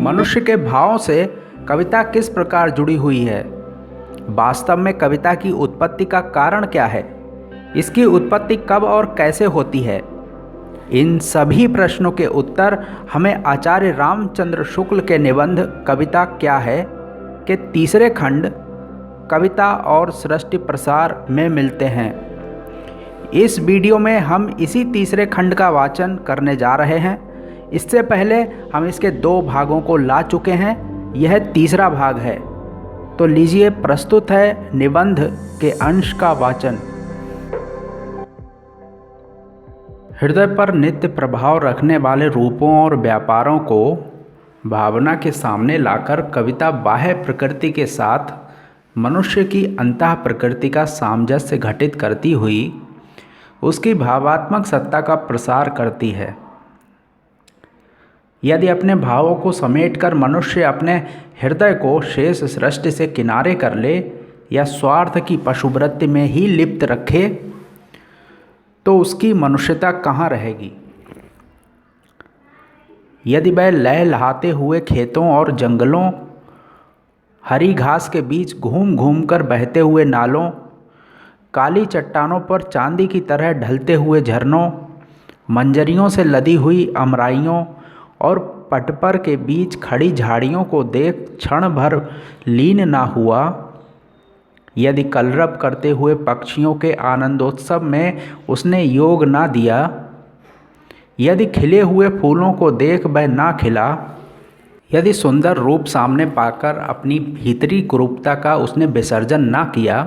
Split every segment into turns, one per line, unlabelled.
मनुष्य के भावों से कविता किस प्रकार जुड़ी हुई है? वास्तव में कविता की उत्पत्ति का कारण क्या है? इसकी उत्पत्ति कब और कैसे होती है? इन सभी प्रश्नों के उत्तर हमें आचार्य रामचंद्र शुक्ल के निबंध कविता क्या है के तीसरे खंड कविता और सृष्टि प्रसार में मिलते हैं। इस वीडियो में हम इसी तीसरे खंड का वाचन करने जा रहे हैं। इससे पहले हम इसके 2 भागों को ला चुके हैं, यह तीसरा भाग है। तो लीजिए, प्रस्तुत है निबंध के अंश का वाचन। हृदय पर नित्य प्रभाव रखने वाले रूपों और व्यापारों को भावना के सामने लाकर कविता बाह्य प्रकृति के साथ मनुष्य की अंतः प्रकृति का सामंजस्य घटित करती हुई उसकी भावात्मक सत्ता का प्रसार करती है। यदि अपने भावों को समेटकर मनुष्य अपने हृदय को शेष सृष्टि से किनारे कर ले या स्वार्थ की पशुवृत्ति में ही लिप्त रखे तो उसकी मनुष्यता कहाँ रहेगी? यदि वह लय लहाते हुए खेतों और जंगलों, हरी घास के बीच घूम घूम कर बहते हुए नालों, काली चट्टानों पर चांदी की तरह ढलते हुए झरनों, मंजरियों से लदी हुई अमराइयों और पटपर के बीच खड़ी झाड़ियों को देख क्षण भर लीन ना हुआ, यदि कलरव करते हुए पक्षियों के आनंदोत्सव में उसने योग ना दिया, यदि खिले हुए फूलों को देख वह ना खिला, यदि सुंदर रूप सामने पाकर अपनी भीतरी कुरूपता का उसने विसर्जन ना किया,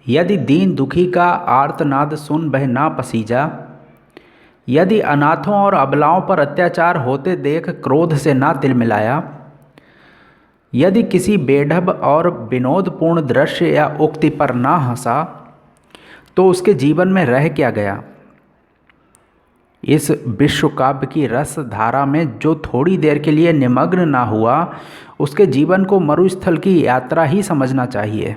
यदि दीन दुखी का आर्तनाद सुन वह ना पसीजा, यदि अनाथों और अबलाओं पर अत्याचार होते देख क्रोध से ना तिलमिलाया, यदि किसी बेढब और विनोदपूर्ण दृश्य या उक्ति पर ना हंसा, तो उसके जीवन में रह क्या गया? इस विश्व काव्य की रस धारा में जो थोड़ी देर के लिए निमग्न ना हुआ, उसके जीवन को मरुस्थल की यात्रा ही समझना चाहिए।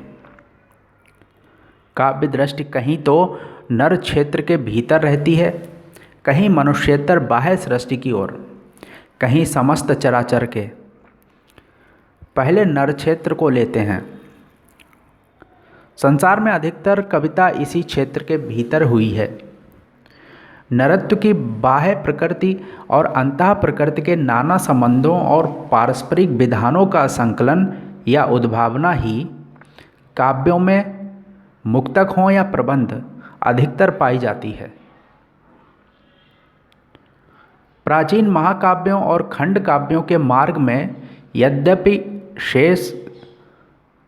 काव्य दृष्टि कहीं तो नर क्षेत्र के भीतर रहती है, कहीं मनुष्येतर बाह्य सृष्टि की ओर, कहीं समस्त चराचर के। पहले नर क्षेत्र को लेते हैं। संसार में अधिकतर कविता इसी क्षेत्र के भीतर हुई है। नरत्व की बाह्य प्रकृति और अंतः प्रकृति के नाना संबंधों और पारस्परिक विधानों का संकलन या उद्भावना ही काव्यों में, मुक्तक हों या प्रबंध, अधिकतर पाई जाती है। प्राचीन महाकाव्यों और खंड काव्यों के मार्ग में यद्यपि शेष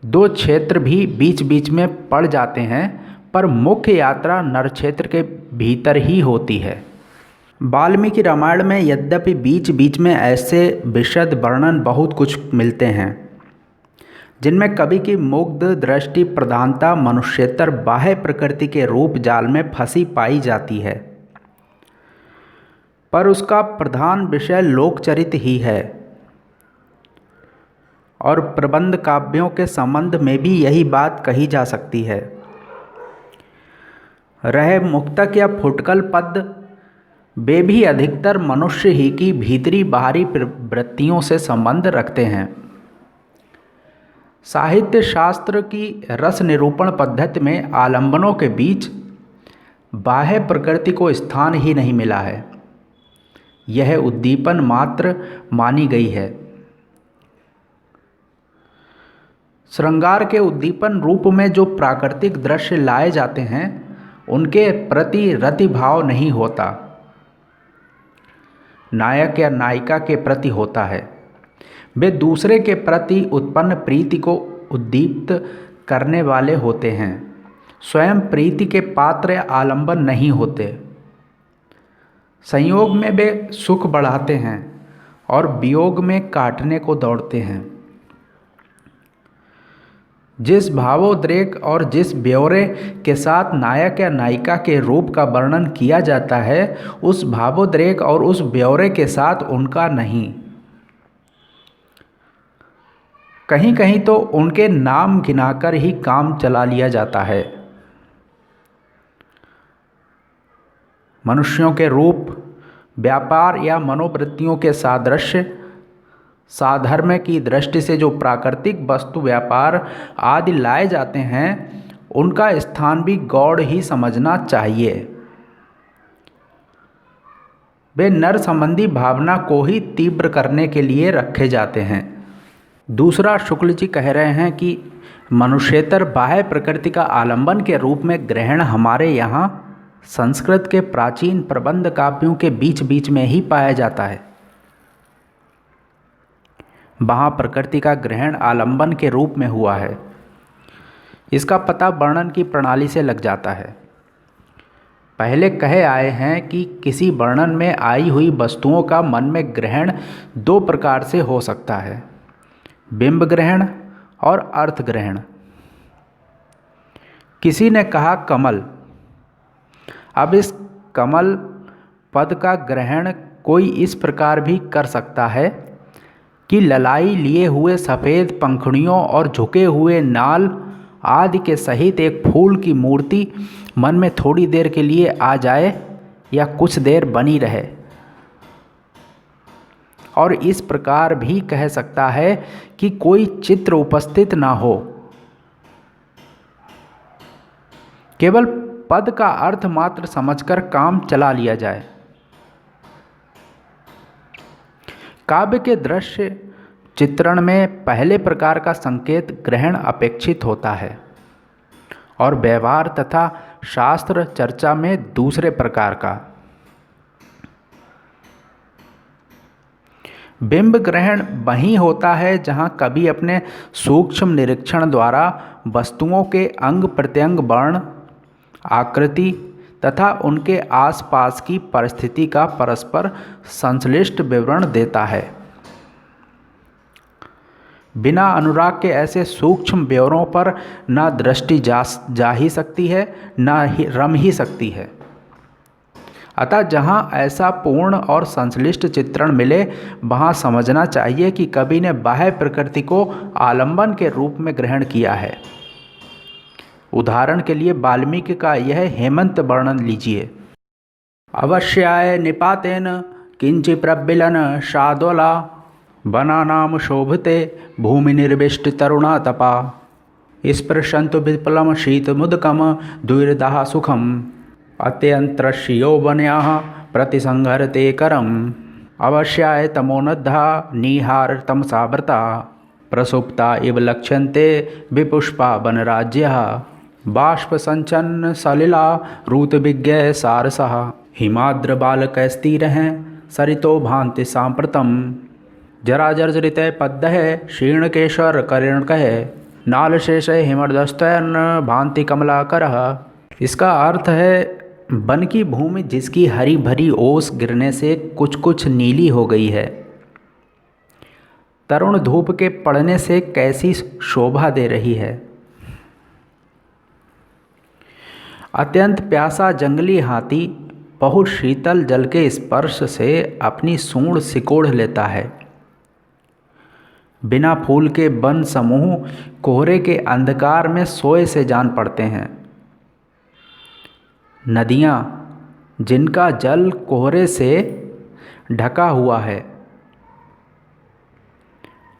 2 क्षेत्र भी बीच बीच में पड़ जाते हैं, पर मुख्य यात्रा नर क्षेत्र के भीतर ही होती है। वाल्मीकि रामायण में यद्यपि बीच बीच में ऐसे विशद वर्णन बहुत कुछ मिलते हैं जिनमें कवि की मुग्ध दृष्टि प्रधानता मनुष्येतर बाह्य प्रकृति के रूप जाल में फंसी पाई जाती है, पर उसका प्रधान विषय लोकचरित ही है। और प्रबंध काव्यों के संबंध में भी यही बात कही जा सकती है। रहे मुक्तक या फुटकल पद, वे भी अधिकतर मनुष्य ही की भीतरी बाहरी वृत्तियों से संबंध रखते हैं। साहित्य शास्त्र की रस निरूपण पद्धति में आलंबनों के बीच बाह्य प्रकृति को स्थान ही नहीं मिला है, यह उद्दीपन मात्र मानी गई है। श्रृंगार के उद्दीपन रूप में जो प्राकृतिक दृश्य लाए जाते हैं, उनके प्रति रतिभाव नहीं होता, नायक या नायिका के प्रति होता है। वे दूसरे के प्रति उत्पन्न प्रीति को उद्दीप्त करने वाले होते हैं, स्वयं प्रीति के पात्र या आलंबन नहीं होते। संयोग में वे सुख बढ़ाते हैं और वियोग में काटने को दौड़ते हैं। जिस भावोद्रेक और जिस ब्यौरे के साथ नायक या नायिका के रूप का वर्णन किया जाता है, उस भावोद्रेक और उस ब्यौरे के साथ उनका नहीं। कहीं कहीं तो उनके नाम गिनाकर ही काम चला लिया जाता है। मनुष्यों के रूप, व्यापार या मनोवृत्तियों के सादृश्य साधर्म्य की दृष्टि से जो प्राकृतिक वस्तु व्यापार आदि लाए जाते हैं उनका स्थान भी गौड़ ही समझना चाहिए। वे नर संबंधी भावना को ही तीव्र करने के लिए रखे जाते हैं। दूसरा, शुक्ल जी कह रहे हैं कि मनुष्येतर बाह्य प्रकृति का आलंबन के रूप में ग्रहण हमारे यहाँ संस्कृत के प्राचीन प्रबंध काव्यों के बीच बीच में ही पाया जाता है। वहाँ प्रकृति का ग्रहण आलंबन के रूप में हुआ है। इसका पता वर्णन की प्रणाली से लग जाता है। पहले कहे आए हैं कि किसी वर्णन में आई हुई वस्तुओं का मन में ग्रहण दो प्रकार से हो सकता है, बिंब ग्रहण और अर्थ ग्रहण। किसी ने कहा कमल। अब इस कमल पद का ग्रहण कोई इस प्रकार भी कर सकता है कि ललाई लिए हुए सफ़ेद पंखुड़ियों और झुके हुए नाल आदि के सहित एक फूल की मूर्ति मन में थोड़ी देर के लिए आ जाए या कुछ देर बनी रहे। और इस प्रकार भी कह सकता है कि कोई चित्र उपस्थित ना हो, केवल पद का अर्थ मात्र समझकर काम चला लिया जाए। काव्य के दृश्य चित्रण में पहले प्रकार का संकेत ग्रहण अपेक्षित होता है और व्यवहार तथा शास्त्र चर्चा में दूसरे प्रकार का। बिंब ग्रहण वहीं होता है जहाँ कवि अपने सूक्ष्म निरीक्षण द्वारा वस्तुओं के अंग प्रत्यंग, वर्ण, आकृति तथा उनके आसपास की परिस्थिति का परस्पर संश्लिष्ट विवरण देता है। बिना अनुराग के ऐसे सूक्ष्म ब्यौरों पर न दृष्टि जा ही सकती है, न ही रम ही सकती है। अतः जहाँ ऐसा पूर्ण और संश्लिष्ट चित्रण मिले वहाँ समझना चाहिए कि कवि ने बाह्य प्रकृति को आलंबन के रूप में ग्रहण किया है। उदाहरण के लिए वाल्मीकि का यह हेमंत वर्णन लीजिए। अवश्याय निपातेन किंचि प्रबिलन शाद्वला वनानाम शोभते भूमि निर्विष्ट तरुणा तपा स्पृशन्तु विप्लम शीतमुदकम द्विरदः सुखम अत्यंत्रस्य यौवन्याः प्रतिसंहरते करम अवश्याय तमोनद्धा निहार तमसावृता प्रसुप्ता इव लक्ष्यन्ते विपुष्पा वनराज्यः बाष्प संचन्न सलिला ऋतुविज्ञ सारसः हिमाद्र बालकैस्तीरः सरितो भान्ति सांप्रतम् जराजर्जरित पद्यः क्षीणकेशर करिणकः नालशेष हिमर्दस्तैर्न भांति कमलाकरः। इसका अर्थ है, वन की भूमि जिसकी हरी भरी ओस गिरने से कुछ कुछ नीली हो गई है, तरुण धूप के पड़ने से कैसी शोभा दे रही है। अत्यंत प्यासा जंगली हाथी बहुत शीतल जल के स्पर्श से अपनी सूंड सिकोड़ लेता है। बिना फूल के वन समूह कोहरे के अंधकार में सोए से जान पड़ते हैं। नदियाँ जिनका जल कोहरे से ढका हुआ है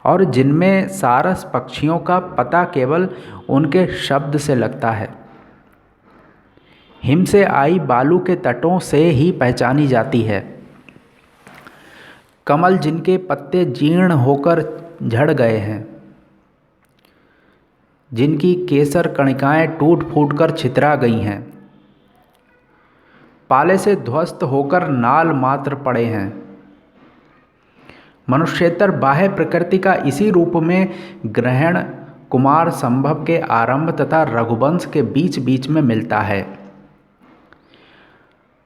और जिनमें सारस पक्षियों का पता केवल उनके शब्द से लगता है, हिम से आई बालू के तटों से ही पहचानी जाती है। कमल जिनके पत्ते जीर्ण होकर झड़ गए हैं, जिनकी केसर कणिकाएं टूट फूट कर छितरा गई हैं, पाले से ध्वस्त होकर नाल मात्र पड़े हैं। मनुष्येतर बाह्य प्रकृति का इसी रूप में ग्रहण कुमार संभव के आरंभ तथा रघुवंश के बीच बीच में मिलता है।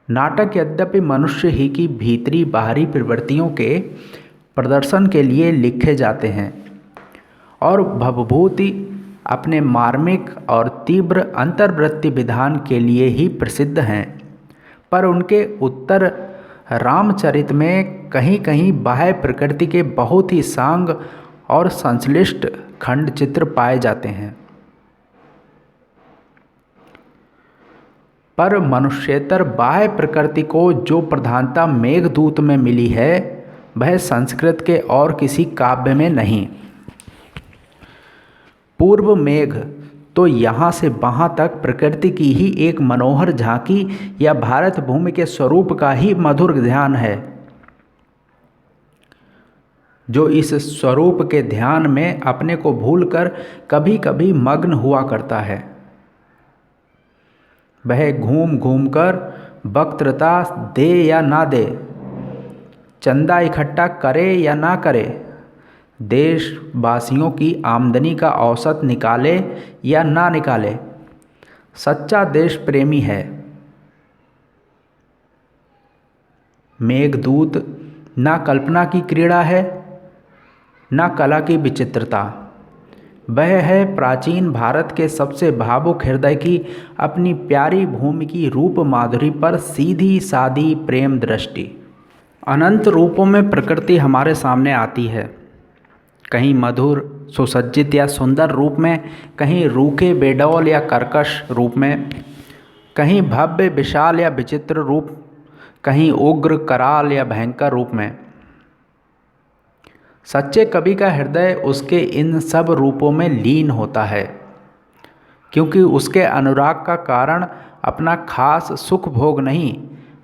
नाटक यद्यपि मनुष्य ही की भीतरी बाहरी प्रवृत्तियों के प्रदर्शन के लिए लिखे जाते हैं और भवभूति अपने मार्मिक और तीव्र अंतर्वृत्ति विधान के लिए ही प्रसिद्ध हैं, पर उनके उत्तर रामचरित में कहीं कहीं बाह्य प्रकृति के बहुत ही सांग और संश्लिष्ट खंड चित्र पाए जाते हैं। पर मनुष्येतर बाह्य प्रकृति को जो प्रधानता मेघदूत में मिली है वह संस्कृत के और किसी काव्य में नहीं। पूर्व मेघ तो यहाँ से वहाँ तक प्रकृति की ही एक मनोहर झांकी या भारत भूमि के स्वरूप का ही मधुर ध्यान है, जो इस स्वरूप के ध्यान में अपने को भूलकर कभी कभी मग्न हुआ करता है। वह घूम घूम कर वक्तृता दे या ना दे, चंदा इकट्ठा करे या ना करे, देशवासियों की आमदनी का औसत निकाले या ना निकाले, सच्चा देश प्रेमी है। मेघदूत ना कल्पना की क्रीड़ा है, ना कला की विचित्रता। वह है प्राचीन भारत के सबसे भावुक हृदय की अपनी प्यारी भूमि की रूप माधुरी पर सीधी सादी प्रेम दृष्टि। अनंत रूपों में प्रकृति हमारे सामने आती है, कहीं मधुर सुसज्जित या सुंदर रूप में, कहीं रूखे बेडौल या कर्कश रूप में, कहीं भव्य विशाल या विचित्र रूप, कहीं उग्र कराल या भयंकर रूप में। सच्चे कवि का हृदय उसके इन सब रूपों में लीन होता है, क्योंकि उसके अनुराग का कारण अपना खास सुख भोग नहीं,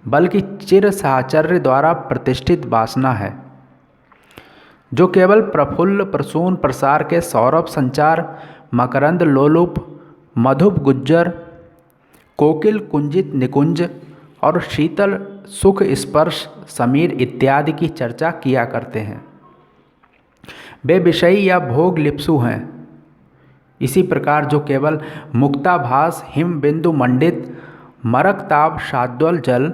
बल्कि चिर साहचर्य द्वारा प्रतिष्ठित वासना है, जो केवल प्रफुल्ल प्रसून प्रसार के सौरभ संचार, मकरंद लोलुप, मधुप गुज्जर, कोकिल कुंजित निकुंज और शीतल सुख स्पर्श समीर इत्यादि की चर्चा किया करते हैं। वे विषयी या भोग लिप्सु हैं। इसी प्रकार जो केवल मुक्ताभास हिम बिंदु मंडित मरकताब शाद्वल जल,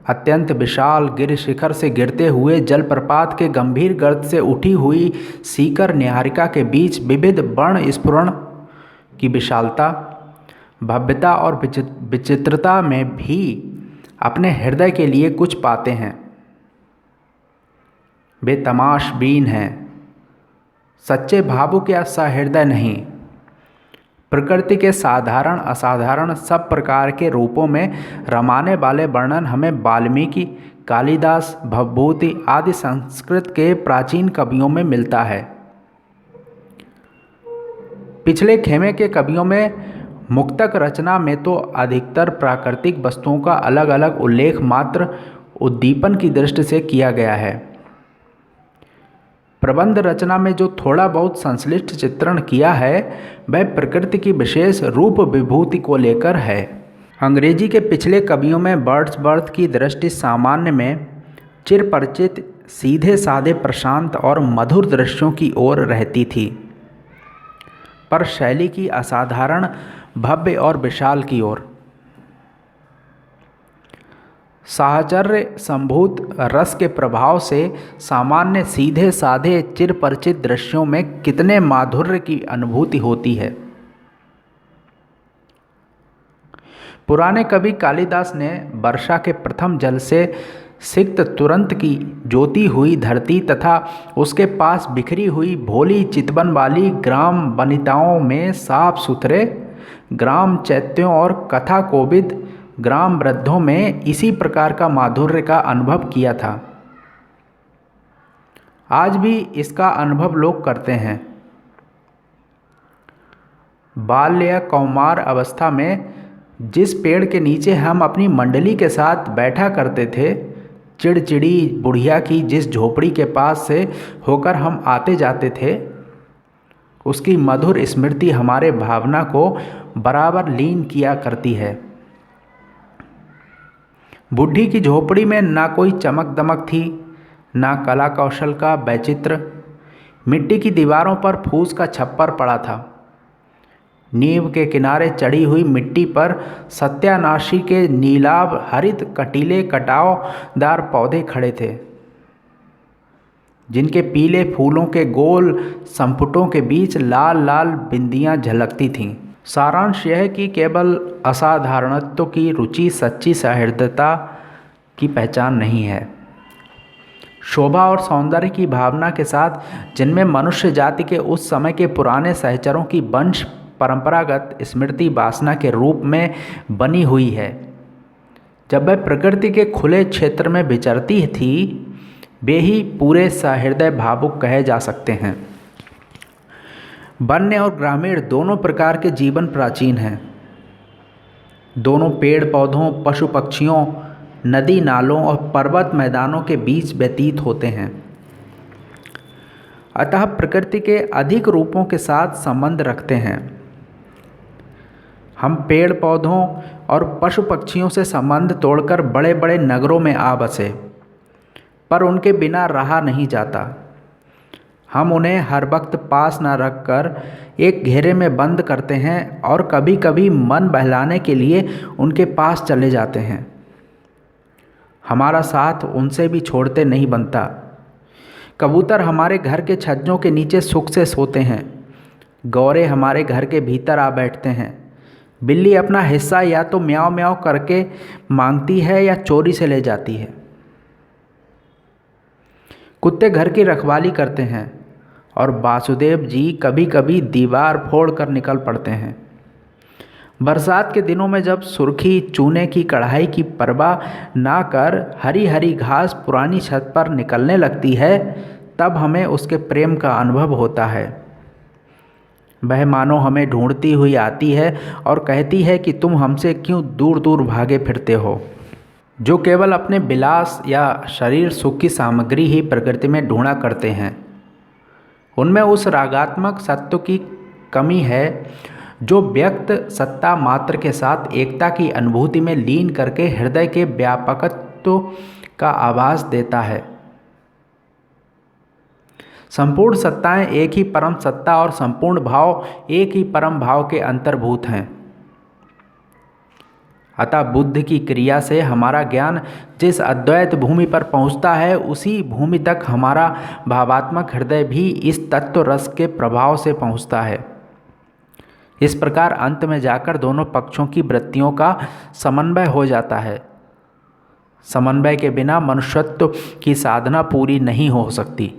अत्यंत विशाल गिर शिखर से गिरते हुए जलप्रपात के गंभीर गर्त से उठी हुई सीकर निहारिका के बीच विविध वर्ण स्फुरण की विशालता, भव्यता और विचित्रता में भी अपने हृदय के लिए कुछ पाते हैं। वे तमाशबीन हैं, सच्चे भावुक या सहृदय नहीं। प्रकृति के साधारण असाधारण सब प्रकार के रूपों में रमाने वाले वर्णन हमें वाल्मीकि, कालिदास, भवभूति आदि संस्कृत के प्राचीन कवियों में मिलता है। पिछले खेमे के कवियों में मुक्तक रचना में तो अधिकतर प्राकृतिक वस्तुओं का अलग अलग उल्लेख मात्र उद्दीपन की दृष्टि से किया गया है। प्रबंध रचना में जो थोड़ा बहुत संश्लिष्ट चित्रण किया है, वह प्रकृति की विशेष रूप विभूति को लेकर है। अंग्रेजी के पिछले कवियों में वर्ड्सवर्थ की दृष्टि सामान्य में चिरपरिचित सीधे साधे प्रशांत और मधुर दृश्यों की ओर रहती थी, पर शैली की असाधारण भव्य और विशाल की ओर। साहचर्य संभूत रस के प्रभाव से सामान्य सीधे साधे चिरपरिचित दृश्यों में कितने माधुर्य की अनुभूति होती है। पुराने कवि कालिदास ने वर्षा के प्रथम जल से सिक्त तुरंत की ज्योति हुई धरती तथा उसके पास बिखरी हुई भोली चितवन वाली ग्राम वनिताओं में साफ सुथरे ग्राम चैत्यों और कथा कोविद ग्राम वृद्धों में इसी प्रकार का माधुर्य का अनुभव किया था। आज भी इसका अनुभव लोग करते हैं। बाल्य या कौमार अवस्था में जिस पेड़ के नीचे हम अपनी मंडली के साथ बैठा करते थे, चिड़चिड़ी बुढ़िया की जिस झोपड़ी के पास से होकर हम आते जाते थे, उसकी मधुर स्मृति हमारे भावना को बराबर लीन किया करती है। बुढ़ी की झोपड़ी में ना कोई चमक दमक थी, ना कला कौशल का वैचित्र। मिट्टी की दीवारों पर फूस का छप्पर पड़ा था। नींव के किनारे चढ़ी हुई मिट्टी पर सत्यानाशी के नीलाभ हरित कटीले कटावदार पौधे खड़े थे, जिनके पीले फूलों के गोल संपुटों के बीच लाल लाल बिंदियां झलकती थीं। सारांश यह कि केवल असाधारणत्व की रुचि सच्ची सहृदयता की पहचान नहीं है। शोभा और सौंदर्य की भावना के साथ जिनमें मनुष्य जाति के उस समय के पुराने सहचरों की वंश परंपरागत स्मृति वासना के रूप में बनी हुई है, जब वह प्रकृति के खुले क्षेत्र में विचरती थी, वे ही पूरे सहृदय भावुक कहे जा सकते हैं। वन्य और ग्रामीण दोनों प्रकार के जीवन प्राचीन हैं। दोनों पेड़ पौधों, पशु पक्षियों, नदी नालों और पर्वत मैदानों के बीच व्यतीत होते हैं। अतः प्रकृति के अधिक रूपों के साथ संबंध रखते हैं। हम पेड़ पौधों और पशु पक्षियों से संबंध तोड़कर बड़े बड़े नगरों में आ बसे, पर उनके बिना रहा नहीं जाता। हम उन्हें हर वक्त पास न रखकर एक घेरे में बंद करते हैं और कभी कभी मन बहलाने के लिए उनके पास चले जाते हैं। हमारा साथ उनसे भी छोड़ते नहीं बनता। कबूतर हमारे घर के छज्जों के नीचे सुख से सोते हैं। गौरे हमारे घर के भीतर आ बैठते हैं। बिल्ली अपना हिस्सा या तो म्याऊं म्याऊं करके मांगती है या चोरी से ले जाती है। कुत्ते घर की रखवाली करते हैं और वासुदेव जी कभी कभी दीवार फोड़कर निकल पड़ते हैं। बरसात के दिनों में जब सुर्खी चूने की कढ़ाई की परवाह ना कर हरी हरी घास पुरानी छत पर निकलने लगती है, तब हमें उसके प्रेम का अनुभव होता है। वह मानो हमें ढूंढती हुई आती है और कहती है कि तुम हमसे क्यों दूर दूर भागे फिरते हो। जो केवल अपने विलास या शरीर सुख की सामग्री ही प्रकृति में ढूंढा करते हैं, उनमें उस रागात्मक सत्व की कमी है जो व्यक्त सत्ता मात्र के साथ एकता की अनुभूति में लीन करके हृदय के व्यापकत्व का आभास देता है। संपूर्ण सत्ताएं एक ही परम सत्ता और संपूर्ण भाव एक ही परम भाव के अंतर्भूत हैं। अतः बुद्ध की क्रिया से हमारा ज्ञान जिस अद्वैत भूमि पर पहुंचता है, उसी भूमि तक हमारा भावात्मक हृदय भी इस तत्व रस के प्रभाव से पहुंचता है। इस प्रकार अंत में जाकर दोनों पक्षों की वृत्तियों का समन्वय हो जाता है। समन्वय के बिना मनुष्यत्व की साधना पूरी नहीं हो सकती।